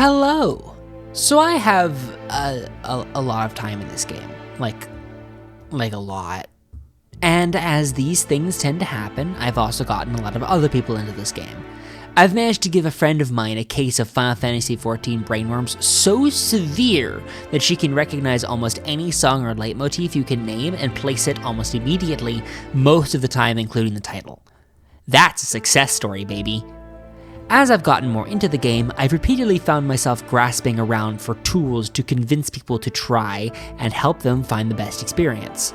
Hello! So I have a lot of time in this game, like a lot. And as these things tend to happen, I've also gotten a lot of other people into this game. I've managed to give a friend of mine a case of Final Fantasy XIV brainworms so severe that she can recognize almost any song or leitmotif you can name and place it almost immediately, most of the time including the title. That's a success story, baby. As I've gotten more into the game, I've repeatedly found myself grasping around for tools to convince people to try and help them find the best experience.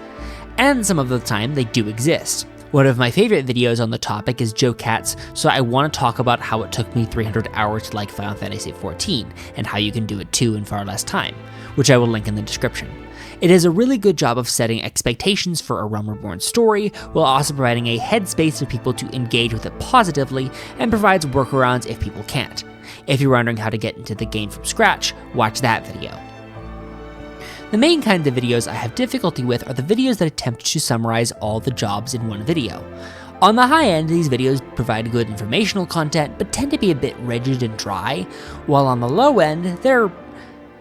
And some of the time, they do exist. One of my favorite videos on the topic is Joe Cat's, so I want to talk about how it took me 300 hours to like Final Fantasy XIV, and how you can do it too in far less time, which I will link in the description. It does a really good job of setting expectations for a Realm Reborn story, while also providing a headspace for people to engage with it positively, and provides workarounds if people can't. If you're wondering how to get into the game from scratch, watch that video. The main kinds of videos I have difficulty with are the videos that attempt to summarize all the jobs in one video. On the high end, these videos provide good informational content, but tend to be a bit rigid and dry, while on the low end, they're,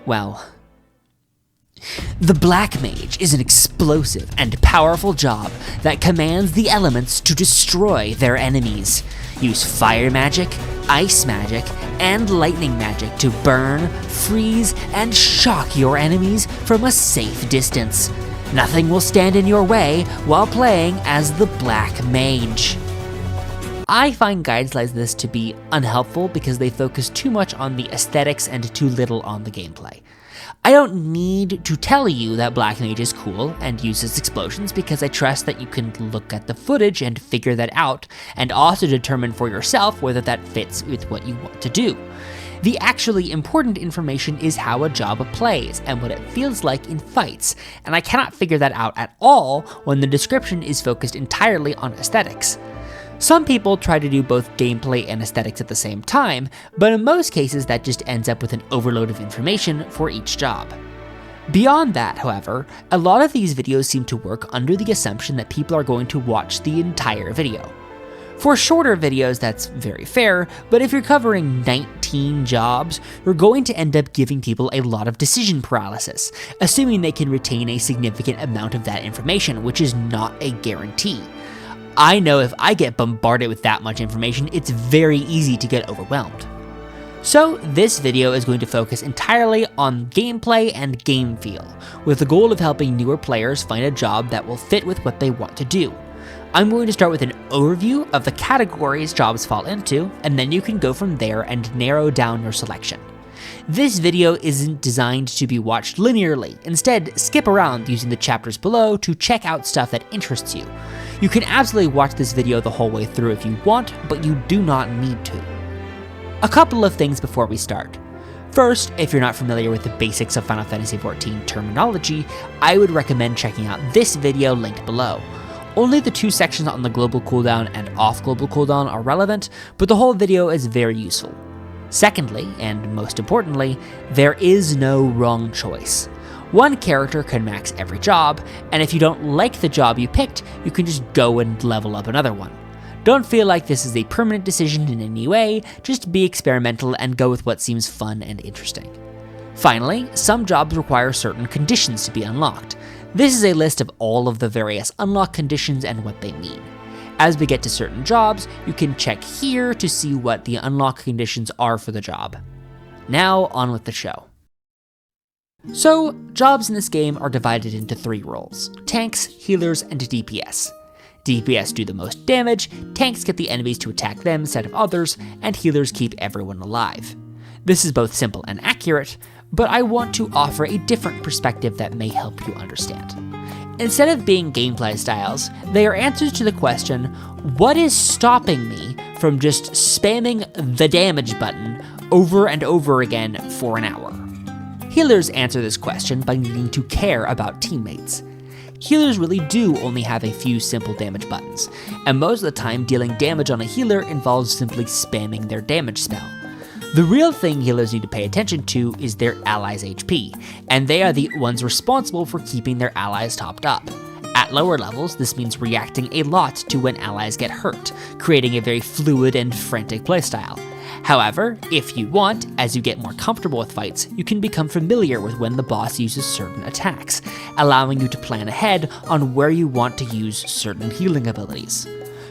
well... The Black Mage is an explosive and powerful job that commands the elements to destroy their enemies. Use fire magic, ice magic, and lightning magic to burn, freeze, and shock your enemies from a safe distance. Nothing will stand in your way while playing as the Black Mage. I find guides like this to be unhelpful because they focus too much on the aesthetics and too little on the gameplay. I don't need to tell you that Black Mage is cool and uses explosions because I trust that you can look at the footage and figure that out, and also determine for yourself whether that fits with what you want to do. The actually important information is how a job plays and what it feels like in fights, and I cannot figure that out at all when the description is focused entirely on aesthetics. Some people try to do both gameplay and aesthetics at the same time, but in most cases that just ends up with an overload of information for each job. Beyond that, however, a lot of these videos seem to work under the assumption that people are going to watch the entire video. For shorter videos, that's very fair, but if you're covering 19 jobs, you're going to end up giving people a lot of decision paralysis, assuming they can retain a significant amount of that information, which is not a guarantee. I know if I get bombarded with that much information, it's very easy to get overwhelmed. So this video is going to focus entirely on gameplay and game feel, with the goal of helping newer players find a job that will fit with what they want to do. I'm going to start with an overview of the categories jobs fall into, and then you can go from there and narrow down your selection. This video isn't designed to be watched linearly. Instead, skip around using the chapters below to check out stuff that interests you. You can absolutely watch this video the whole way through if you want, but you do not need to. A couple of things before we start. First, if you're not familiar with the basics of Final Fantasy XIV terminology, I would recommend checking out this video linked below. Only the two sections on the global cooldown and off global cooldown are relevant, but the whole video is very useful. Secondly, and most importantly, there is no wrong choice. One character can max every job, and if you don't like the job you picked, you can just go and level up another one. Don't feel like this is a permanent decision in any way, just be experimental and go with what seems fun and interesting. Finally, some jobs require certain conditions to be unlocked. This is a list of all of the various unlock conditions and what they mean. As we get to certain jobs, you can check here to see what the unlock conditions are for the job. Now, on with the show. So, jobs in this game are divided into 3 roles: tanks, healers, and DPS. DPS do the most damage, tanks get the enemies to attack them instead of others, and healers keep everyone alive. This is both simple and accurate, but I want to offer a different perspective that may help you understand. Instead of being gameplay styles, they are answers to the question, what is stopping me from just spamming the damage button over and over again for an hour? Healers answer this question by needing to care about teammates. Healers really do only have a few simple damage buttons, and most of the time dealing damage on a healer involves simply spamming their damage spell. The real thing healers need to pay attention to is their allies' HP, and they are the ones responsible for keeping their allies topped up. At lower levels, this means reacting a lot to when allies get hurt, creating a very fluid and frantic playstyle. However, if you want, as you get more comfortable with fights, you can become familiar with when the boss uses certain attacks, allowing you to plan ahead on where you want to use certain healing abilities.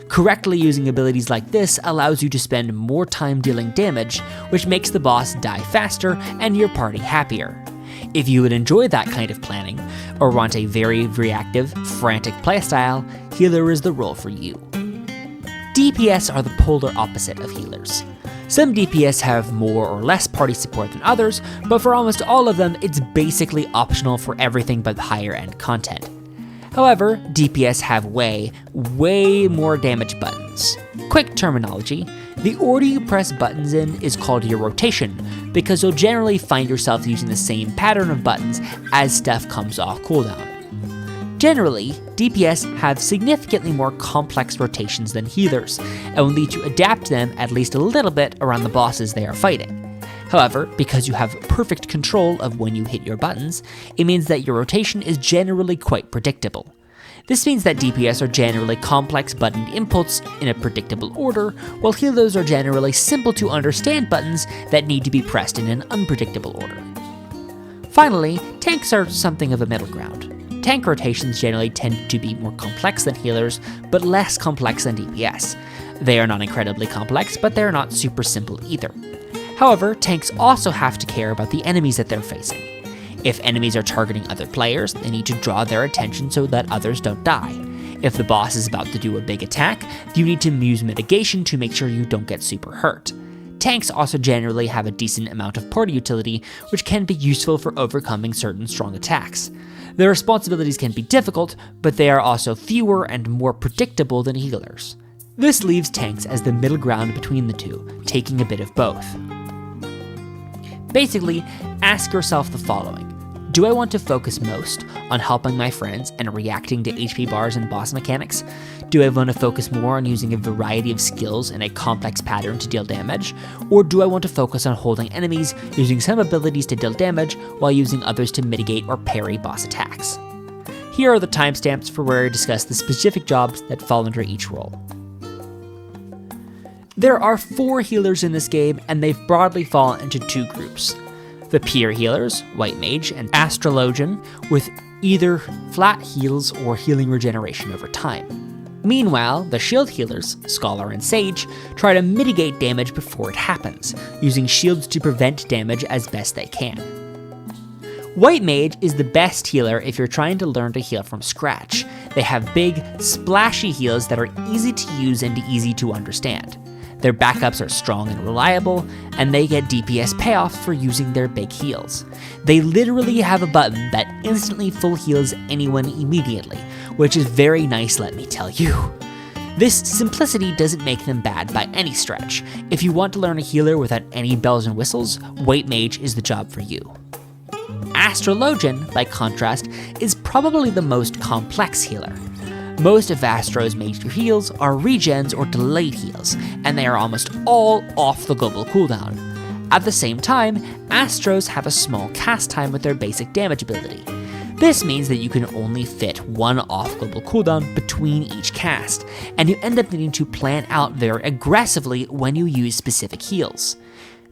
Correctly using abilities like this allows you to spend more time dealing damage, which makes the boss die faster and your party happier. If you would enjoy that kind of planning, or want a very reactive, frantic playstyle, healer is the role for you. DPS are the polar opposite of healers. Some DPS have more or less party support than others, but for almost all of them, it's basically optional for everything but higher end content. However, DPS have way more damage buttons. Quick terminology, the order you press buttons in is called your rotation, because you'll generally find yourself using the same pattern of buttons as stuff comes off cooldown. Generally, DPS have significantly more complex rotations than healers, and will need to adapt them at least a little bit around the bosses they are fighting. However, because you have perfect control of when you hit your buttons, it means that your rotation is generally quite predictable. This means that DPS are generally complex buttoned inputs in a predictable order, while healers are generally simple to understand buttons that need to be pressed in an unpredictable order. Finally, tanks are something of a middle ground. Tank rotations generally tend to be more complex than healers, but less complex than DPS. They are not incredibly complex, but they are not super simple either. However, tanks also have to care about the enemies that they're facing. If enemies are targeting other players, they need to draw their attention so that others don't die. If the boss is about to do a big attack, you need to use mitigation to make sure you don't get super hurt. Tanks also generally have a decent amount of party utility, which can be useful for overcoming certain strong attacks. Their responsibilities can be difficult, but they are also fewer and more predictable than healers. This leaves tanks as the middle ground between the two, taking a bit of both. Basically, ask yourself the following. Do I want to focus most on helping my friends and reacting to HP bars and boss mechanics? Do I want to focus more on using a variety of skills and a complex pattern to deal damage? Or do I want to focus on holding enemies, using some abilities to deal damage, while using others to mitigate or parry boss attacks? Here are the timestamps for where I discuss the specific jobs that fall under each role. There are 4 healers in this game, and they broadly fall into 2 groups. The pure healers, White Mage and Astrologian, with either flat heals or healing regeneration over time. Meanwhile, the shield healers, Scholar and Sage, try to mitigate damage before it happens, using shields to prevent damage as best they can. White Mage is the best healer if you're trying to learn to heal from scratch. They have big, splashy heals that are easy to use and easy to understand. Their backups are strong and reliable, and they get DPS payoff for using their big heals. They literally have a button that instantly full heals anyone immediately, which is very nice, let me tell you. This simplicity doesn't make them bad by any stretch. If you want to learn a healer without any bells and whistles, White Mage is the job for you. Astrologian, by contrast, is probably the most complex healer. Most of Astro's major heals are regens or delayed heals, and they are almost all off the global cooldown. At the same time, Astros have a small cast time with their basic damage ability. This means that you can only fit one off global cooldown between each cast, and you end up needing to plan out very aggressively when you use specific heals.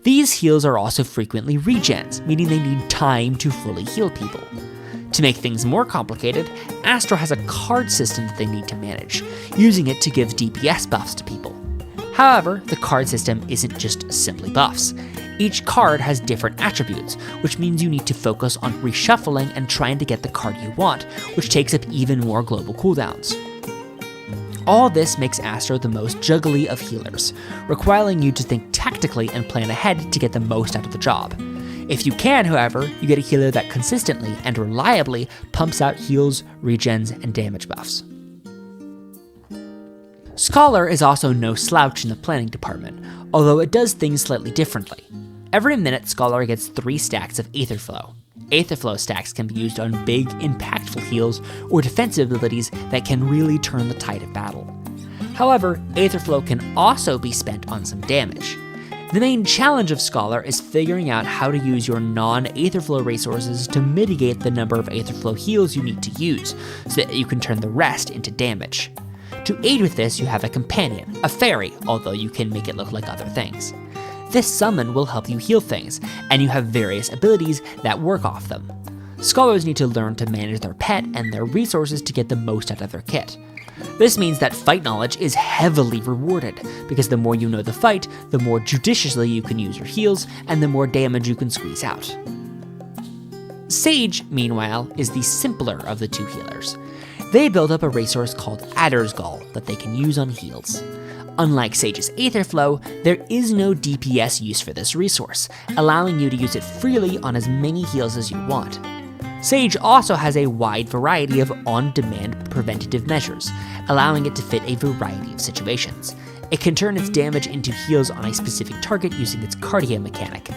These heals are also frequently regens, meaning they need time to fully heal people. To make things more complicated, Astro has a card system that they need to manage, using it to give DPS buffs to people. However, the card system isn't just simply buffs. Each card has different attributes, which means you need to focus on reshuffling and trying to get the card you want, which takes up even more global cooldowns. All this makes Astro the most juggly of healers, requiring you to think tactically and plan ahead to get the most out of the job. If you can, however, you get a healer that consistently and reliably pumps out heals, regens, and damage buffs. Scholar is also no slouch in the planning department, although it does things slightly differently. Every minute, Scholar gets 3 stacks of Aetherflow. Aetherflow stacks can be used on big, impactful heals or defensive abilities that can really turn the tide of battle. However, Aetherflow can also be spent on some damage. The main challenge of Scholar is figuring out how to use your non-Aetherflow resources to mitigate the number of Aetherflow heals you need to use, so that you can turn the rest into damage. To aid with this, you have a companion, a fairy, although you can make it look like other things. this summon will help you heal things, and you have various abilities that work off them. Scholars need to learn to manage their pet and their resources to get the most out of their kit. This means that fight knowledge is heavily rewarded, because the more you know the fight, the more judiciously you can use your heals, and the more damage you can squeeze out. Sage, meanwhile, is the simpler of the two healers. They build up a resource called Adder's Gall that they can use on heals. Unlike Sage's Aetherflow, there is no DPS use for this resource, allowing you to use it freely on as many heals as you want. Sage also has a wide variety of on-demand preventative measures, allowing it to fit a variety of situations. It can turn its damage into heals on a specific target using its Cardia mechanic.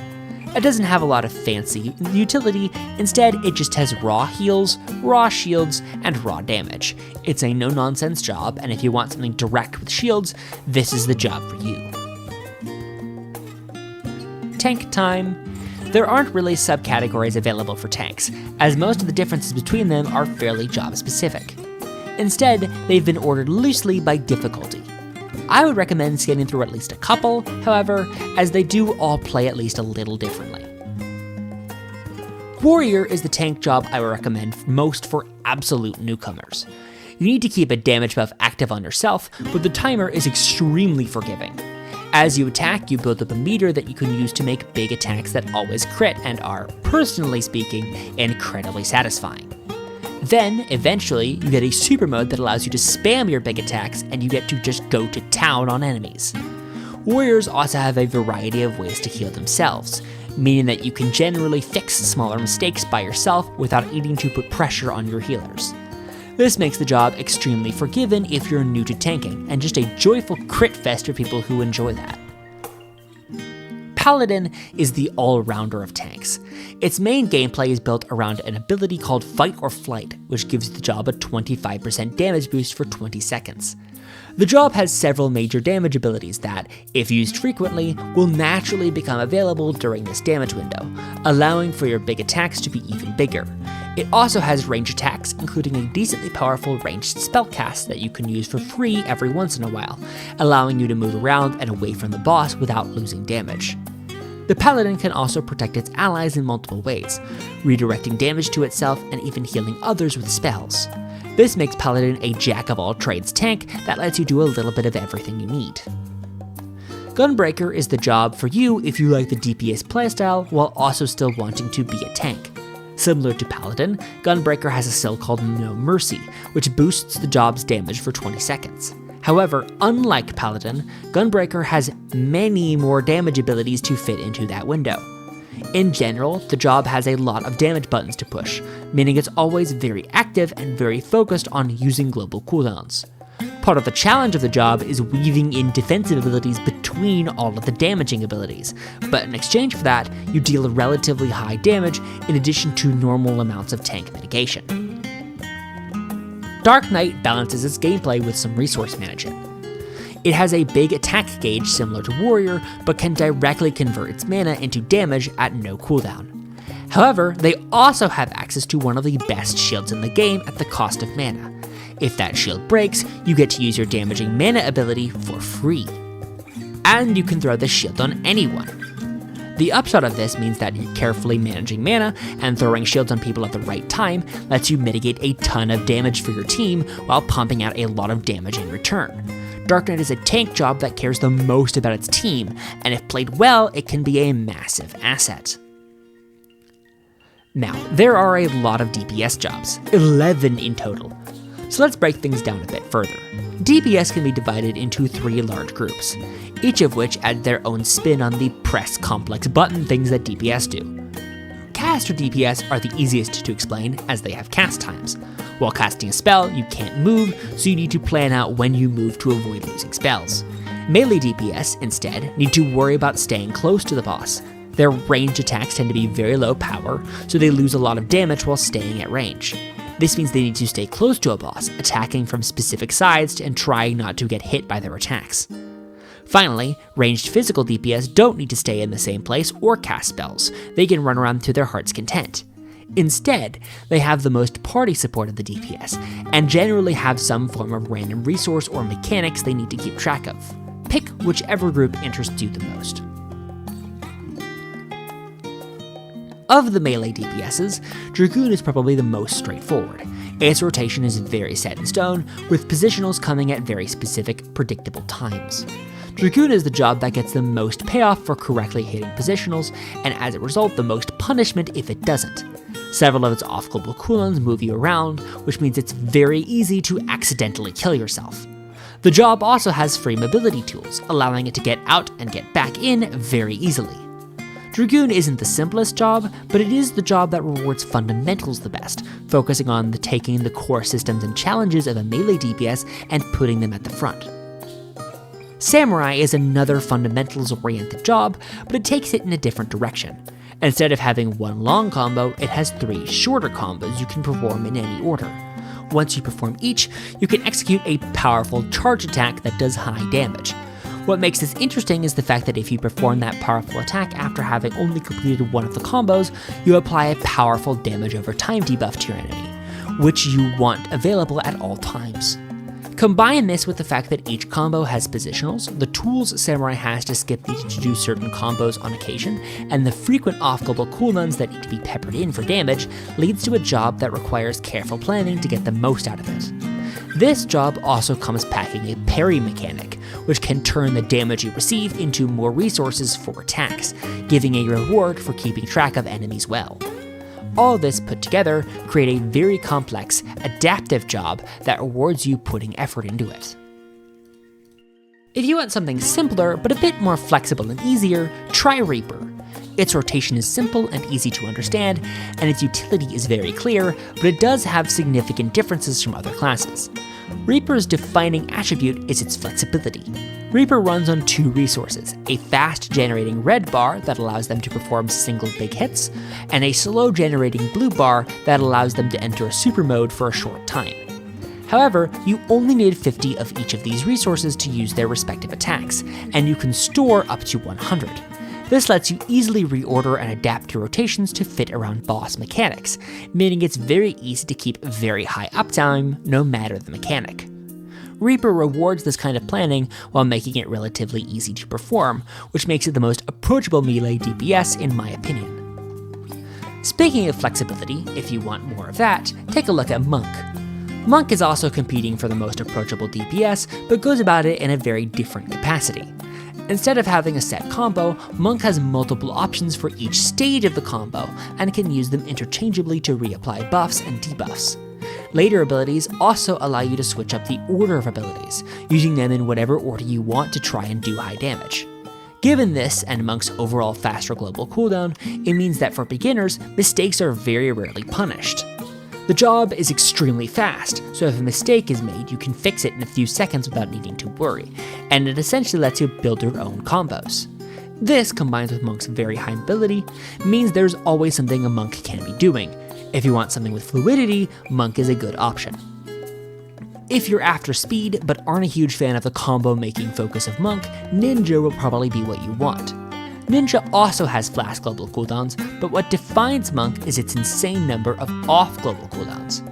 It doesn't have a lot of fancy utility, instead it just has raw heals, raw shields, and raw damage. It's a no-nonsense job, and if you want something direct with shields, this is the job for you. Tank time. There aren't really subcategories available for tanks, as most of the differences between them are fairly job-specific. Instead, they've been ordered loosely by difficulty. I would recommend scanning through at least a couple, however, as they do all play at least a little differently. Warrior is the tank job I would recommend most for absolute newcomers. You need to keep a damage buff active on yourself, but the timer is extremely forgiving. As you attack, you build up a meter that you can use to make big attacks that always crit and are, personally speaking, incredibly satisfying. Then, eventually, you get a super mode that allows you to spam your big attacks and you get to just go to town on enemies. Warriors also have a variety of ways to heal themselves, meaning that you can generally fix smaller mistakes by yourself without needing to put pressure on your healers. This makes the job extremely forgiving if you're new to tanking, and just a joyful crit fest for people who enjoy that. Paladin is the all-rounder of tanks. Its main gameplay is built around an ability called Fight or Flight, which gives the job a 25% damage boost for 20 seconds. The job has several major damage abilities that, if used frequently, will naturally become available during this damage window, allowing for your big attacks to be even bigger. It also has range attacks, including a decently powerful ranged spellcast that you can use for free every once in a while, allowing you to move around and away from the boss without losing damage. The Paladin can also protect its allies in multiple ways, redirecting damage to itself and even healing others with spells. This makes Paladin a jack-of-all-trades tank that lets you do a little bit of everything you need. Gunbreaker is the job for you if you like the DPS playstyle while also still wanting to be a tank. Similar to Paladin, Gunbreaker has a skill called No Mercy, which boosts the job's damage for 20 seconds. However, unlike Paladin, Gunbreaker has many more damage abilities to fit into that window. In general, the job has a lot of damage buttons to push, meaning it's always very active and very focused on using global cooldowns. Part of the challenge of the job is weaving in defensive abilities between all of the damaging abilities, but in exchange for that, you deal relatively high damage in addition to normal amounts of tank mitigation. Dark Knight balances its gameplay with some resource management. It has a big attack gauge similar to Warrior, but can directly convert its mana into damage at no cooldown. However, they also have access to one of the best shields in the game at the cost of mana. If that shield breaks, you get to use your damaging mana ability for free. And you can throw the shield on anyone. The upshot of this means that carefully managing mana and throwing shields on people at the right time lets you mitigate a ton of damage for your team while pumping out a lot of damage in return. Dark Knight is a tank job that cares the most about its team, and if played well, it can be a massive asset. Now, there are a lot of DPS jobs, 11 in total. So let's break things down a bit further. DPS can be divided into 3 large groups, each of which add their own spin on the press complex button things that DPS do. Cast or DPS are the easiest to explain as they have cast times. While casting a spell, you can't move, so you need to plan out when you move to avoid losing spells. Melee DPS, instead, need to worry about staying close to the boss. Their ranged attacks tend to be very low power, so they lose a lot of damage while staying at range. This means they need to stay close to a boss, attacking from specific sides and trying not to get hit by their attacks. Finally, ranged physical DPS don't need to stay in the same place or cast spells. They can run around to their heart's content. Instead, they have the most party support of the DPS, and generally have some form of random resource or mechanics they need to keep track of. Pick whichever group interests you the most. Of the melee DPSs, Dragoon is probably the most straightforward. Its rotation is very set in stone, with positionals coming at very specific, predictable times. Dragoon is the job that gets the most payoff for correctly hitting positionals, and as a result, the most punishment if it doesn't. Several of its off-global cooldowns move you around, which means it's very easy to accidentally kill yourself. The job also has free mobility tools, allowing it to get out and get back in very easily. Dragoon isn't the simplest job, but it is the job that rewards fundamentals the best, focusing on taking the core systems and challenges of a melee DPS and putting them at the front. Samurai is another fundamentals-oriented job, but it takes it in a different direction. Instead of having one long combo, it has 3 shorter combos you can perform in any order. Once you perform each, you can execute a powerful charge attack that does high damage. What makes this interesting is the fact that if you perform that powerful attack after having only completed one of the combos, you apply a powerful damage over time debuff to your enemy, which you want available at all times. Combine this with the fact that each combo has positionals, the tools Samurai has to skip these to do certain combos on occasion, and the frequent off-global cooldowns that need to be peppered in for damage, leads to a job that requires careful planning to get the most out of it. This job also comes packing a parry mechanic, which can turn the damage you receive into more resources for attacks, giving a reward for keeping track of enemies well. All this put together create a very complex, adaptive job that rewards you putting effort into it. If you want something simpler but a bit more flexible and easier, try Reaper. Its rotation is simple and easy to understand, and its utility is very clear, but it does have significant differences from other classes. Reaper's defining attribute is its flexibility. Reaper runs on 2 resources, a fast generating red bar that allows them to perform single big hits, and a slow generating blue bar that allows them to enter a super mode for a short time. However, you only need 50 of each of these resources to use their respective attacks, and you can store up to 100. This lets you easily reorder and adapt your rotations to fit around boss mechanics, meaning it's very easy to keep very high uptime no matter the mechanic. Reaper rewards this kind of planning while making it relatively easy to perform, which makes it the most approachable melee DPS in my opinion. Speaking of flexibility, if you want more of that, take a look at Monk. Monk is also competing for the most approachable DPS, but goes about it in a very different capacity. Instead of having a set combo, Monk has multiple options for each stage of the combo, and can use them interchangeably to reapply buffs and debuffs. Later abilities also allow you to switch up the order of abilities, using them in whatever order you want to try and do high damage. Given this and Monk's overall faster global cooldown, it means that for beginners, mistakes are very rarely punished. The job is extremely fast, so if a mistake is made, you can fix it in a few seconds without needing to worry, and it essentially lets you build your own combos. This, combined with Monk's very high mobility, means there's always something a Monk can be doing. If you want something with fluidity, Monk is a good option. If you're after speed, but aren't a huge fan of the combo-making focus of Monk, Ninja will probably be what you want. Ninja also has fast global cooldowns, but what defines Monk is its insane number of off-global cooldowns.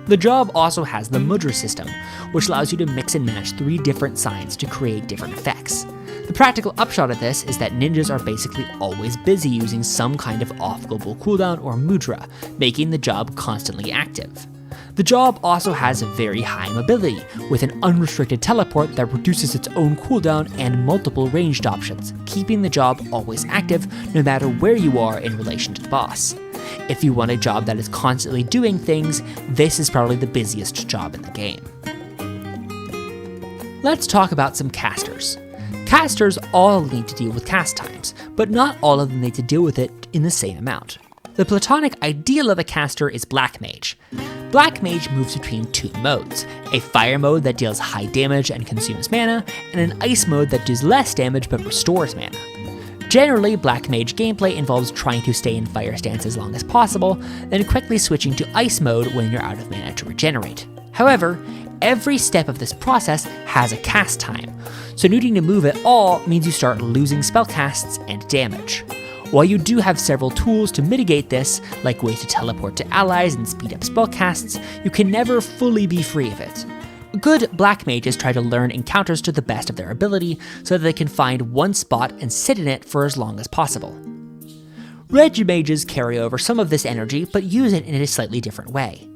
The job also has the Mudra system, which allows you to mix and match 3 different signs to create different effects. The practical upshot of this is that ninjas are basically always busy using some kind of off-global cooldown or mudra, making the job constantly active. The job also has a very high mobility, with an unrestricted teleport that reduces its own cooldown and multiple ranged options, keeping the job always active no matter where you are in relation to the boss. If you want a job that is constantly doing things, this is probably the busiest job in the game. Let's talk about some casters. Casters all need to deal with cast times, but not all of them need to deal with it in the same amount. The platonic ideal of a caster is Black Mage. Black Mage moves between 2 modes, a fire mode that deals high damage and consumes mana, and an ice mode that does less damage but restores mana. Generally, Black Mage gameplay involves trying to stay in fire stance as long as possible, then quickly switching to ice mode when you're out of mana to regenerate. However, every step of this process has a cast time, so needing to move at all means you start losing spellcasts and damage. While you do have several tools to mitigate this, like ways to teleport to allies and speed up spellcasts, you can never fully be free of it. Good Black Mages try to learn encounters to the best of their ability so that they can find one spot and sit in it for as long as possible. Red mages carry over some of this energy, but use it in a slightly different way.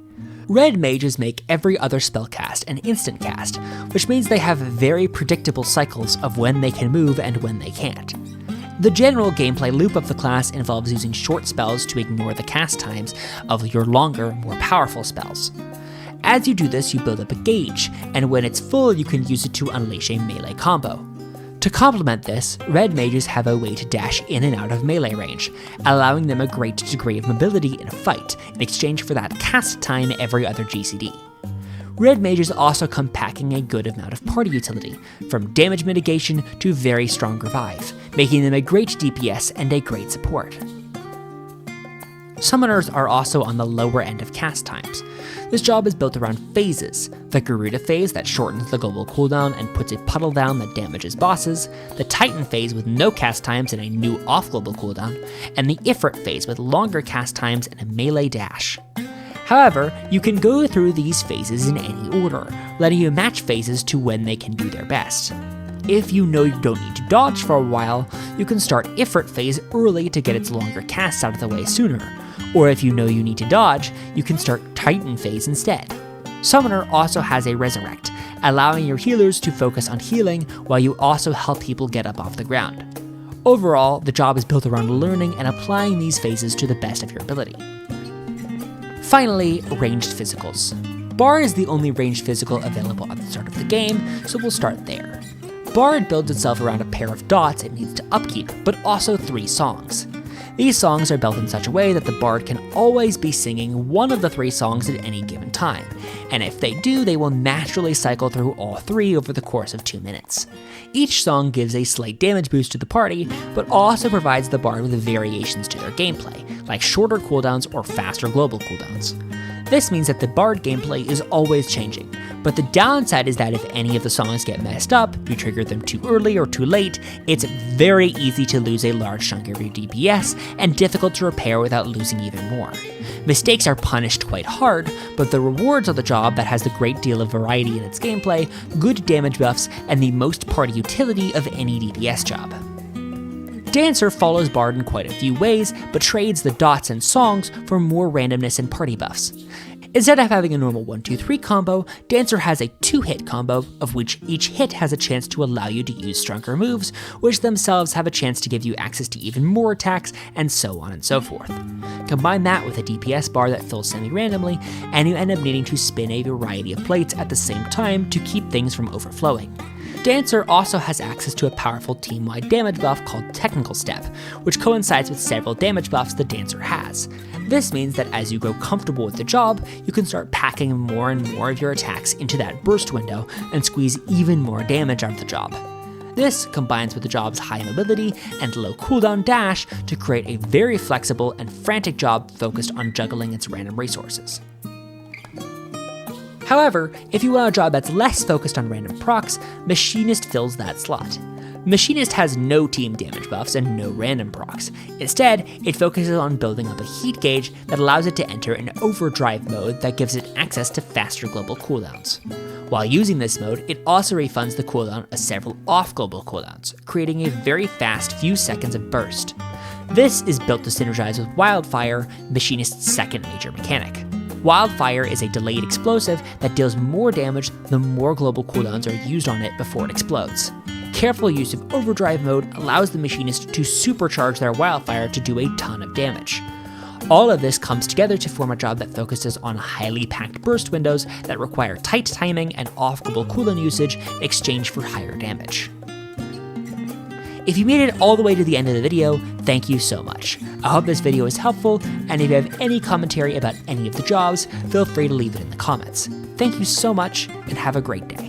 Red mages make every other spell cast an instant cast, which means they have very predictable cycles of when they can move and when they can't. The general gameplay loop of the class involves using short spells to ignore the cast times of your longer, more powerful spells. As you do this, you build up a gauge, and when it's full, you can use it to unleash a melee combo. To complement this, red mages have a way to dash in and out of melee range, allowing them a great degree of mobility in a fight in exchange for that cast time every other GCD. Red mages also come packing a good amount of party utility, from damage mitigation to very strong revive, making them a great DPS and a great support. Summoners are also on the lower end of cast times. This job is built around phases: the Garuda phase that shortens the global cooldown and puts a puddle down that damages bosses, the Titan phase with no cast times and a new off-global cooldown, and the Ifrit phase with longer cast times and a melee dash. However, you can go through these phases in any order, letting you match phases to when they can do their best. If you know you don't need to dodge for a while, you can start Ifrit phase early to get its longer casts out of the way sooner, or if you know you need to dodge, you can start Titan phase instead. Summoner also has a Resurrect, allowing your healers to focus on healing while you also help people get up off the ground. Overall, the job is built around learning and applying these phases to the best of your ability. Finally, ranged physicals. Bard is the only ranged physical available at the start of the game, so we'll start there. Bard builds itself around a pair of dots it needs to upkeep, but also 3 songs. These songs are built in such a way that the Bard can always be singing one of the 3 songs at any given time, and if they do, they will naturally cycle through all 3 over the course of 2 minutes. Each song gives a slight damage boost to the party, but also provides the Bard with variations to their gameplay, like shorter cooldowns or faster global cooldowns. This means that the Bard gameplay is always changing, but the downside is that if any of the songs get messed up, you trigger them too early or too late, it's very easy to lose a large chunk of your DPS and difficult to repair without losing even more. Mistakes are punished quite hard, but the rewards of the job that has a great deal of variety in its gameplay, good damage buffs, and the most party utility of any DPS job. Dancer follows Bard in quite a few ways, but trades the dots and songs for more randomness and party buffs. Instead of having a normal 1-2-3 combo, Dancer has a 2-hit combo, of which each hit has a chance to allow you to use stronger moves, which themselves have a chance to give you access to even more attacks, and so on and so forth. Combine that with a DPS bar that fills semi-randomly, and you end up needing to spin a variety of plates at the same time to keep things from overflowing. Dancer also has access to a powerful team-wide damage buff called Technical Step, which coincides with several damage buffs the Dancer has. This means that as you grow comfortable with the job, you can start packing more and more of your attacks into that burst window and squeeze even more damage out of the job. This combines with the job's high mobility and low cooldown dash to create a very flexible and frantic job focused on juggling its random resources. However, if you want a job that's less focused on random procs, Machinist fills that slot. Machinist has no team damage buffs and no random procs. Instead, it focuses on building up a heat gauge that allows it to enter an overdrive mode that gives it access to faster global cooldowns. While using this mode, it also refunds the cooldown of several off-global cooldowns, creating a very fast few seconds of burst. This is built to synergize with Wildfire, Machinist's second major mechanic. Wildfire is a delayed explosive that deals more damage the more global cooldowns are used on it before it explodes. Careful use of overdrive mode allows the Machinist to supercharge their Wildfire to do a ton of damage. All of this comes together to form a job that focuses on highly packed burst windows that require tight timing and off-global cooldown usage in exchange for higher damage. If you made it all the way to the end of the video, thank you so much. I hope this video is helpful, and if you have any commentary about any of the jobs, feel free to leave it in the comments. Thank you so much, and have a great day.